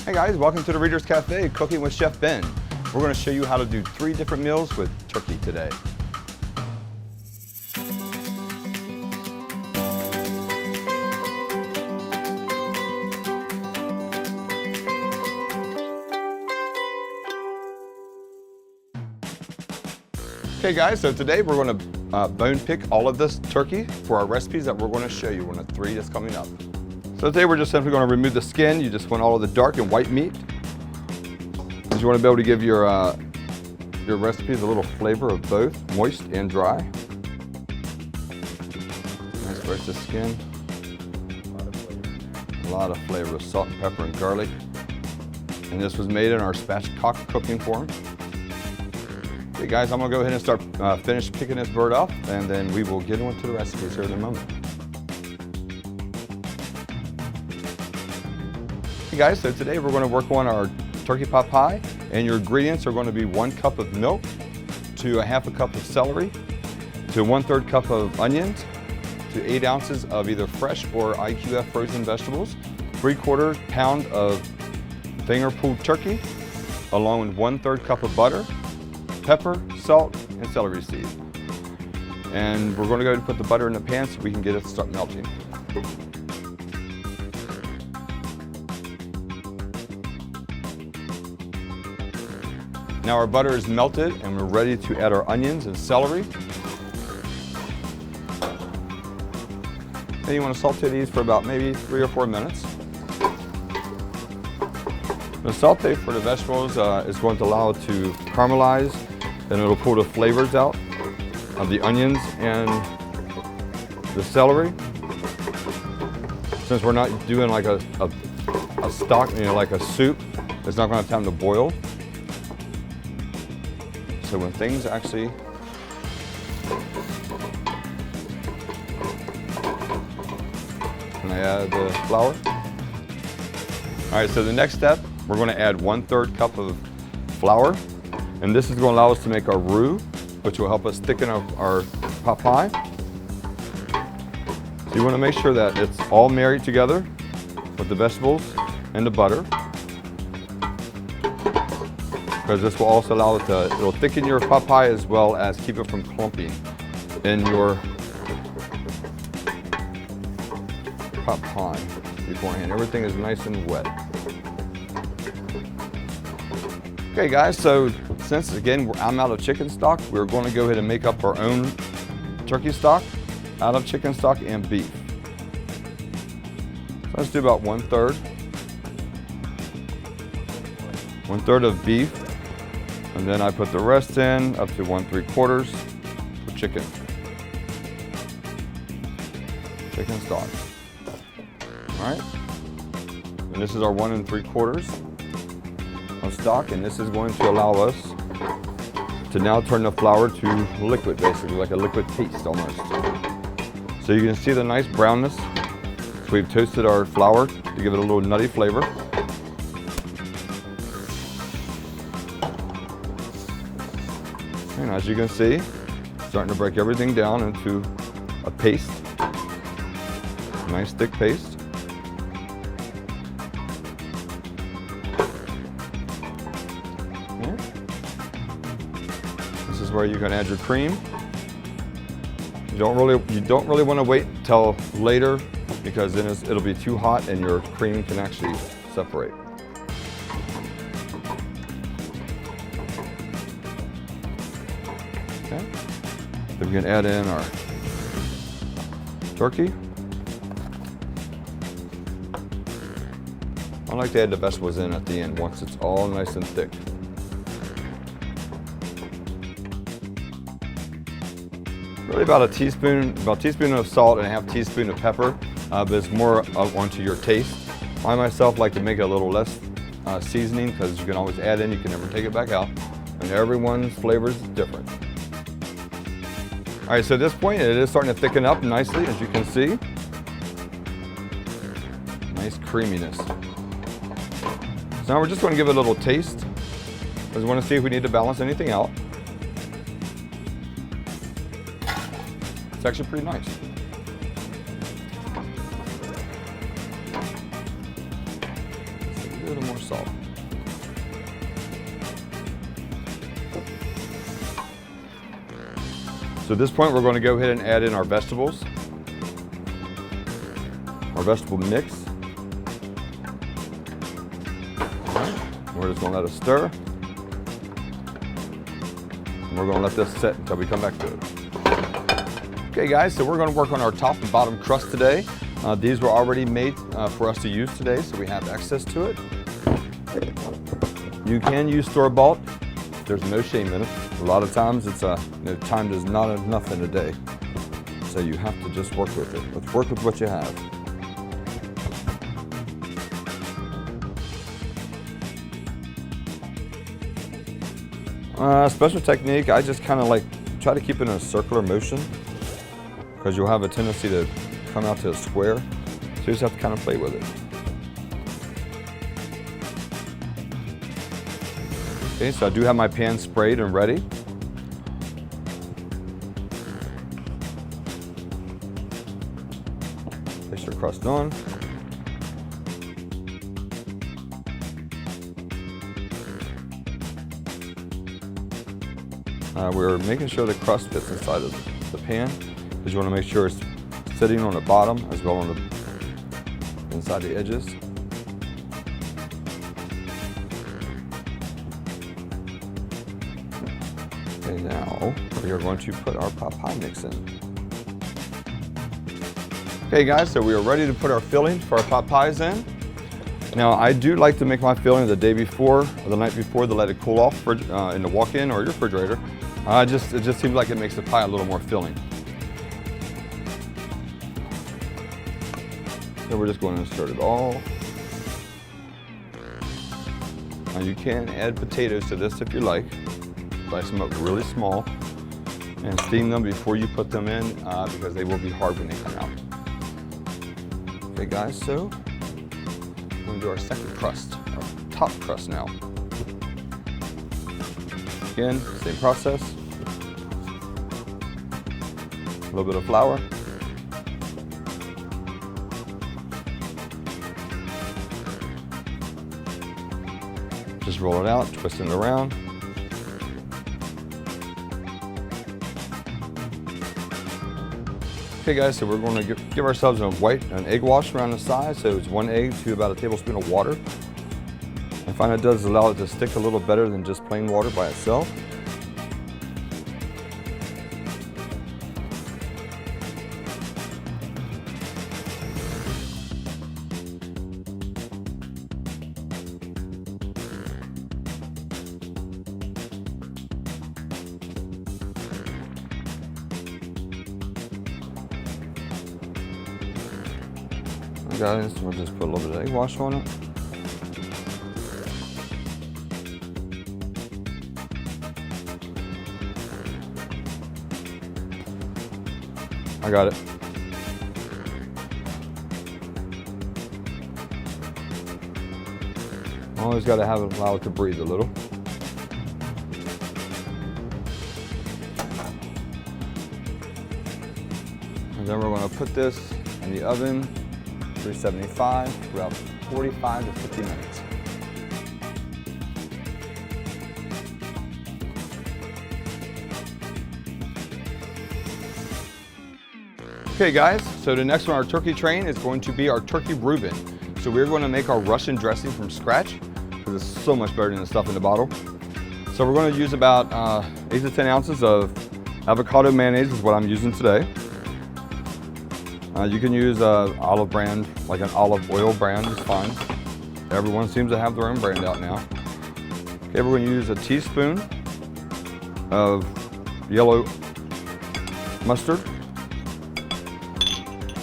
Hey guys, welcome to the Reader's Cafe, Cooking with Chef Ben. We're going to show you how to do 3 different meals with turkey today. Okay guys, so today we're going to bone pick all of this turkey for our recipes that we're going to show you on the 3 that's coming up. So today we're just simply going to remove the skin. You just want all of the dark and white meat. Because you want to be able to give your recipes a little flavor of both moist and dry. Nice brush the skin. A lot of flavor with salt and pepper and garlic. And this was made in our spatchcock cooking form. Okay guys, I'm going to go ahead and start finish picking this bird up, and then we will get into the recipes here in a moment. Hey guys, so today we're going to work on our turkey pot pie, and your ingredients are going to be 1 cup of milk, to a 1/2 cup of celery, to 1/3 cup of onions, to 8 ounces of either fresh or IQF frozen vegetables, 3/4 pound of finger pulled turkey, along with 1/3 cup of butter, pepper, salt, and celery seed. And we're going to go ahead and put the butter in the pan so we can get it to start melting. Now our butter is melted and we're ready to add our onions and celery. And you want to saute these for about maybe 3 or 4 minutes. The saute for the vegetables is going to allow it to caramelize, and it'll pull the flavors out of the onions and the celery. Since we're not doing like a stock, like a soup, it's not going to have time to boil. So when things actually can I add the flour? All right, so the next step, we're going to add 1/3 cup of flour, and this is going to allow us to make our roux, which will help us thicken up our pot pie. So you want to make sure that it's all married together with the vegetables and the butter, because this will also allow it to, it'll thicken your pot pie as well as keep it from clumping in your pot pie beforehand. Everything is nice and wet. Okay guys, so since again I'm out of chicken stock, we're going to go ahead and make up our own turkey stock out of chicken stock and beef. So let's do about 1/3. 1/3 of beef, and then I put the rest in up to 1/3 for chicken. Chicken stock. All right, and this is our 1 3/4 of stock, and this is going to allow us to now turn the flour to liquid, basically like a liquid paste almost. So you can see the nice brownness. So we've toasted our flour to give it a little nutty flavor. And as you can see, starting to break everything down into a paste, nice thick paste. This is where you can add your cream. You don't really want to wait till later, because then it'll be too hot and your cream can actually separate. Okay. Then we can add in our turkey. I like to add the vegetables in at the end once it's all nice and thick. Really about a teaspoon of salt and a 1/2 teaspoon of pepper, but it's more onto your taste. I myself like to make it a little less seasoning, because you can always add in, you can never take it back out, and everyone's flavor is different. All right, so at this point it is starting to thicken up nicely, as you can see. Nice creaminess. So now we're just going to give it a little taste, because we want to see if we need to balance anything out. It's actually pretty nice. A little more salt. So at this point, we're going to go ahead and add in our vegetables, our vegetable mix. We're just going to let it stir. And we're going to let this sit until we come back to it. Okay guys, so we're going to work on our top and bottom crust today. These were already made for us to use today, so we have access to it. You can use store-bought. There's no shame in it. A lot of times it's time is not enough in a day. So you have to just work with it. Let's work with what you have. Special technique, I just kind of like try to keep it in a circular motion because you'll have a tendency to come out to a square. So you just have to kind of play with it. Okay, so I do have my pan sprayed and ready. Place your crust on. We're making sure the crust fits inside of the pan because you want to make sure it's sitting on the bottom as well on the inside the edges. Okay, now we are going to put our pot pie mix in. Okay guys, so we are ready to put our fillings for our pot pies in. Now I do like to make my filling the day before or the night before to let it cool off in the walk-in or your refrigerator. It just seems like it makes the pie a little more filling. So we're just going to insert it all. Now you can add potatoes to this if you like. Slice them up really small and steam them before you put them in because they will be hard when they come out. Okay guys, so we're going to do our second crust, our top crust now. Again, same process. A little bit of flour. Just roll it out, twist it around. Okay guys, so we're going to give ourselves an egg wash around the side. So it's 1 egg to about a tablespoon of water. I find it does allow it to stick a little better than just plain water by itself. Guys, we'll just put a little bit of egg wash on it. I got it. Always got to allow it to breathe a little. And then we're going to put this in the oven. 375 for about 45 to 50 minutes. Okay guys, so the next one on our turkey train is going to be our Turkey Ruben. So we're going to make our Russian dressing from scratch because it's so much better than the stuff in the bottle. So we're going to use about 8 to 10 ounces of avocado mayonnaise is what I'm using today. You can use an olive brand, like an olive oil brand is fine. Everyone seems to have their own brand out now. Okay, we're going to use a teaspoon of yellow mustard.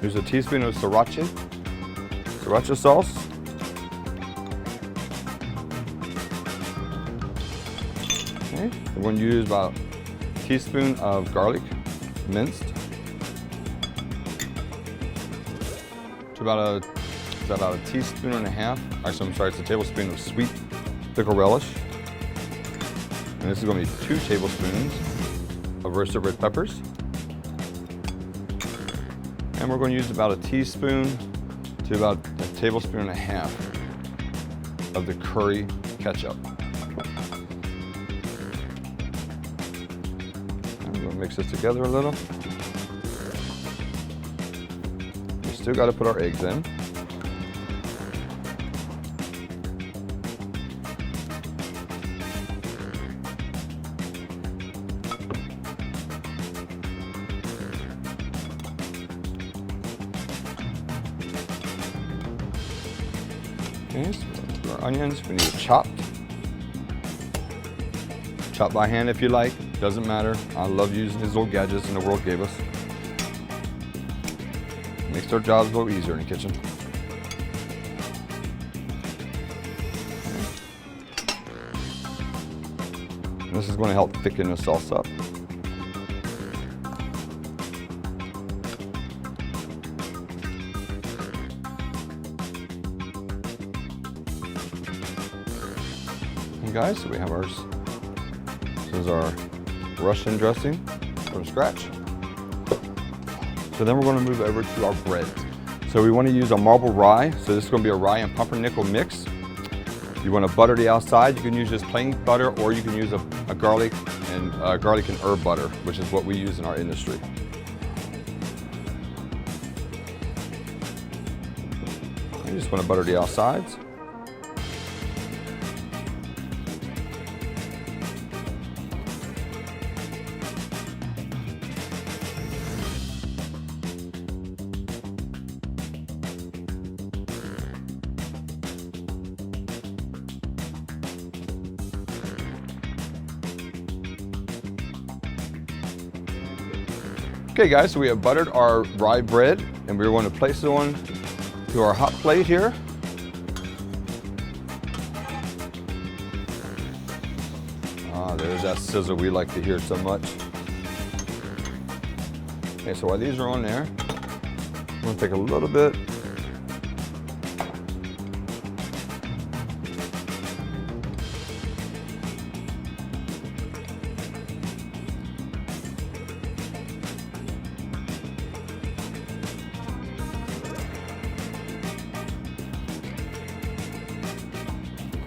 Use a teaspoon of sriracha sauce. Okay, we're going to use about a teaspoon of garlic, minced. About a teaspoon and a half. Actually, I'm sorry, it's a tablespoon of sweet pickle relish. And this is going to be 2 tablespoons of roasted red peppers. And we're going to use about a teaspoon to about a tablespoon and a half of the curry ketchup. I'm going to mix this together a little. We still got to put our eggs in. Okay, so our onions, we need it chopped. Chop by hand if you like, doesn't matter. I love using these little gadgets the world gave us. Makes our jobs a little easier in the kitchen. And this is going to help thicken the sauce up. And guys, so we have ours. This is our Russian dressing from scratch. So then we're going to move over to our bread. So we want to use a marble rye. So this is going to be a rye and pumpernickel mix. You want to butter the outside. You can use just plain butter, or you can use a garlic and herb butter, which is what we use in our industry. You just want to butter the outsides. Okay guys, so we have buttered our rye bread and we're going to place it on to our hot plate here. Ah, there's that sizzle we like to hear so much. Okay, so while these are on there, I'm going to take a little bit.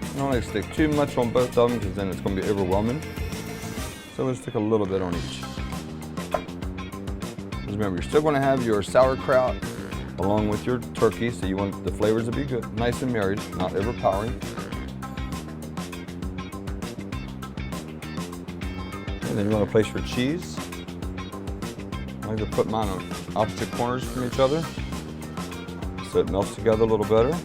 I don't like to stick too much on both of them because then it's going to be overwhelming. So we'll stick a little bit on each. Just remember, you're still going to have your sauerkraut along with your turkey, so you want the flavors to be good, nice and married, not overpowering. And then you want to place your cheese. I like to put mine on opposite corners from each other so it melts together a little better.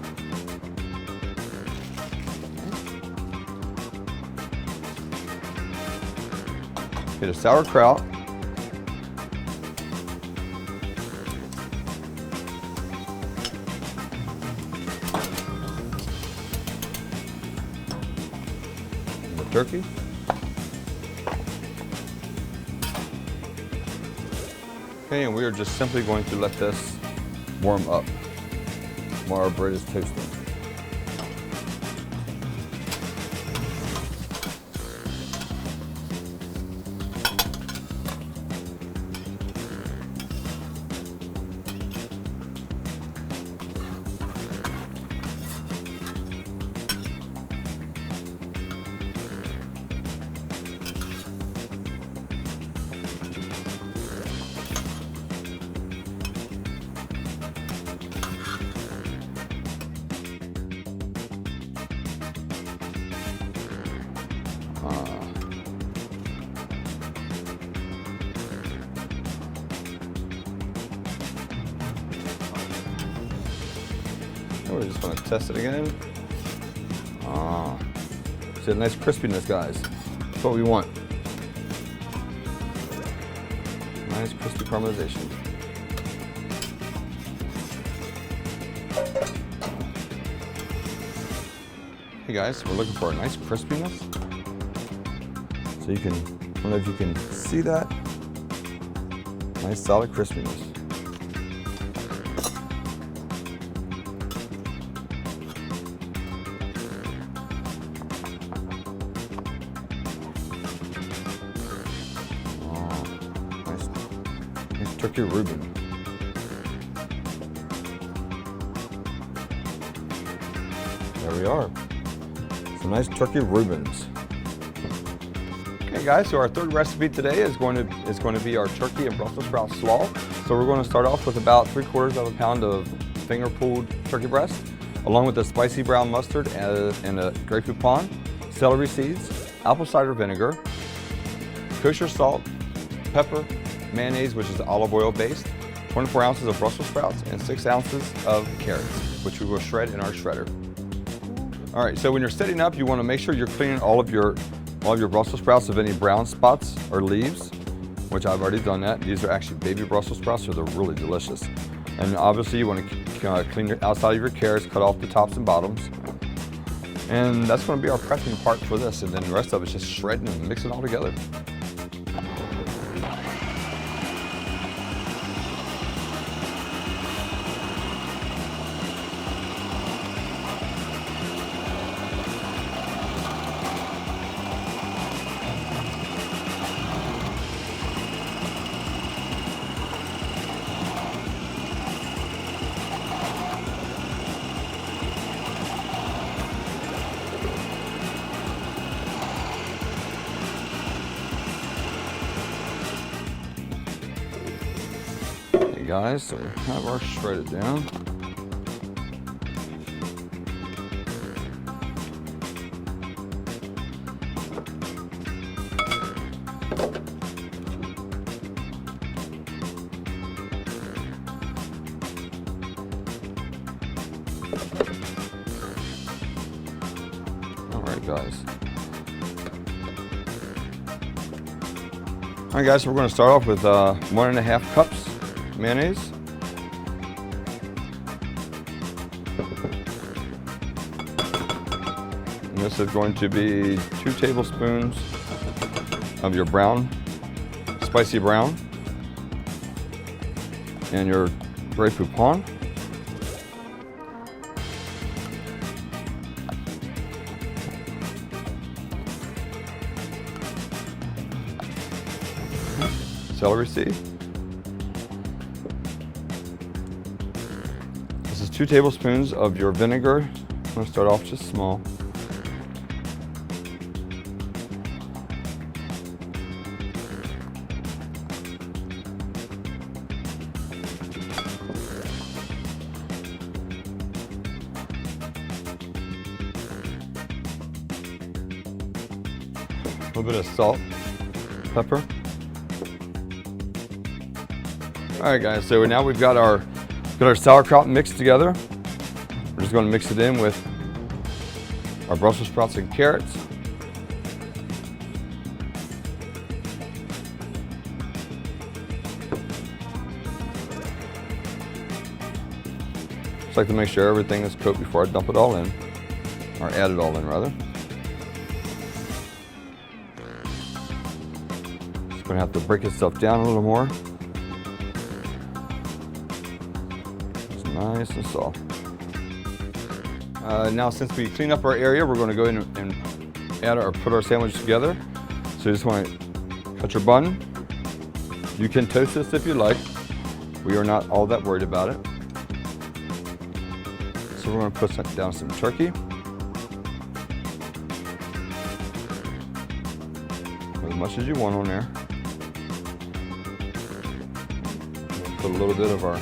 Get a sauerkraut. The turkey. Okay, and we are just simply going to let this warm up while our bread is toasting. We're just going to test it again. See a nice crispiness, guys. That's what we want. Nice crispy caramelization. Hey guys, we're looking for a nice crispiness. So you can, I don't know if you can see that. Nice solid crispiness. Turkey Ruben. There we are. Some nice turkey Reubens. Okay guys, so our third recipe today is going to be our turkey and Brussels Sprout Slaw. So we're going to start off with about 3/4 of a pound of finger pulled turkey breast, along with a spicy brown mustard and a grapefruit pawn, celery seeds, apple cider vinegar, kosher salt, pepper, mayonnaise, which is olive oil based, 24 ounces of Brussels sprouts, and 6 ounces of carrots, which we will shred in our shredder. All right, so when you're setting up, you want to make sure you're cleaning all of your Brussels sprouts of any brown spots or leaves, which I've already done that. These are actually baby Brussels sprouts, so they're really delicious. And obviously you want to clean your outside of your carrots, cut off the tops and bottoms. And that's going to be our prepping part for this, and then the rest of it's just shredding and mixing it all together. Guys, so we have our shredded down. All right, guys. All right, guys, so we're going to start off with 1.5 cups mayonnaise. And this is going to be 2 tablespoons of your brown, spicy brown, and your grapefruit pawn. Celery seed. 2 tablespoons of your vinegar. I'm going to start off just small. A little bit of salt, pepper. All right, guys. So now we've got our sauerkraut mixed together. We're just going to mix it in with our Brussels sprouts and carrots. Just like to make sure everything is cooked before I dump it all in, or add it all in rather. Just going to have to break itself down a little more. Nice and soft. Now since we cleaned up our area, we're going to go in and put our sandwich together. So you just want to cut your bun. You can toast this if you like. We are not all that worried about it. So we're going to put down some turkey. As much as you want on there. Put a little bit of our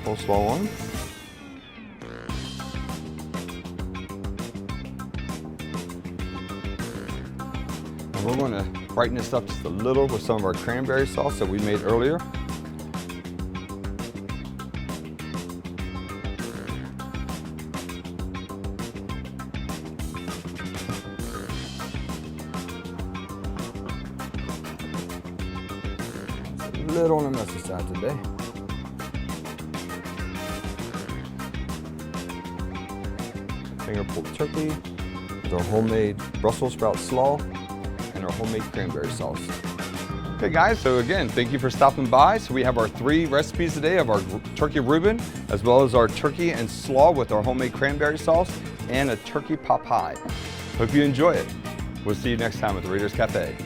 coleslaw on. And we're going to brighten this up just a little with some of our cranberry sauce that we made earlier. It's a little on the messy side today. Finger pulled turkey with our homemade Brussels Sprout Slaw and our homemade cranberry sauce. Okay guys, so again, thank you for stopping by. So we have our 3 recipes today of our turkey Reuben, as well as our turkey and slaw with our homemade cranberry sauce and a turkey pot pie. Hope you enjoy it. We'll see you next time at the Reader's Cafe.